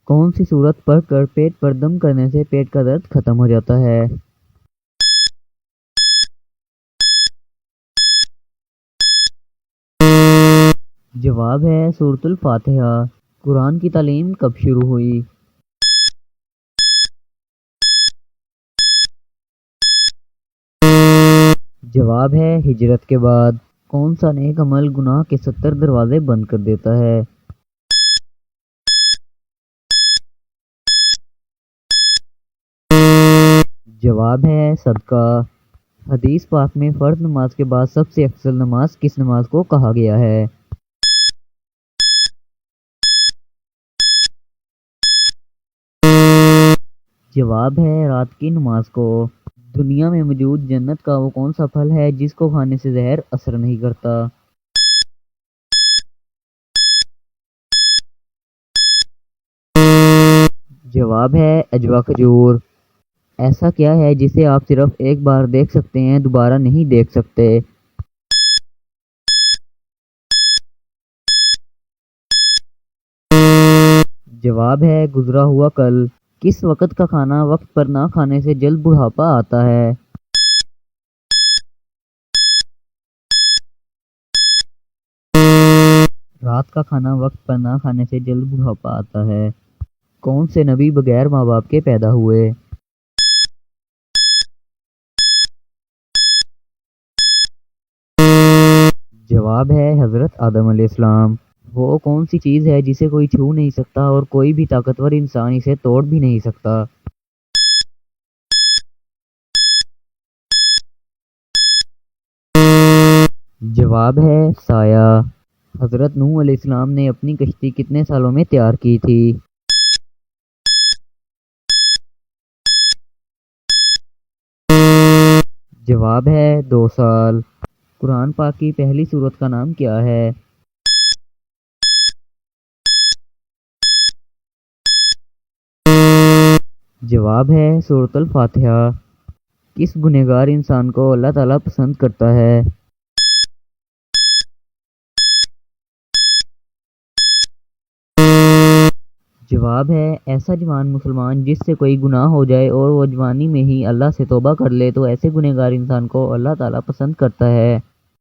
کون سی صورت پڑھ کر پیٹ پر دم کرنے سے پیٹ کا درد ختم ہو جاتا ہے؟ جواب ہے سورۃ الفاتحہ۔ قرآن کی تعلیم کب شروع ہوئی؟ جواب ہے ہجرت کے بعد۔ کون سا نیک عمل گناہ کے 70 دروازے بند کر دیتا ہے؟ جواب ہے صدقہ۔ حدیث پاک میں فرض نماز کے بعد سب سے افضل نماز کس نماز کو کہا گیا ہے؟ جواب ہے رات کی نماز کو۔ دنیا میں موجود جنت کا وہ کون سا پھل ہے جس کو کھانے سے زہر اثر نہیں کرتا؟ جواب ہے عجوا کھجور۔ ایسا کیا ہے جسے آپ صرف ایک بار دیکھ سکتے ہیں، دوبارہ نہیں دیکھ سکتے؟ جواب ہے گزرا ہوا کل۔ کس وقت کا کھانا وقت پر نہ کھانے سے جلد بڑھاپا آتا ہے؟ رات کا کھانا وقت پر نہ کھانے سے جلد بڑھاپا آتا ہے۔ کون سے نبی بغیر ماں باپ کے پیدا ہوئے؟ جواب ہے حضرت آدم علیہ السلام۔ وہ کون سی چیز ہے جسے کوئی چھو نہیں سکتا اور کوئی بھی طاقتور انسان اسے توڑ بھی نہیں سکتا؟ جواب ہے سایہ۔ حضرت نوح علیہ السلام نے اپنی کشتی کتنے سالوں میں تیار کی تھی؟ جواب ہے 2 سال۔ قرآن پاک کی پہلی سورت کا نام کیا ہے؟ جواب ہے سورۃ الفاتحہ۔ کس گنہگار انسان کو اللہ تعالیٰ پسند کرتا ہے؟ جواب ہے ایسا جوان مسلمان جس سے کوئی گناہ ہو جائے اور وہ جوانی میں ہی اللہ سے توبہ کر لے تو ایسے گنہگار انسان کو اللہ تعالیٰ پسند کرتا ہے۔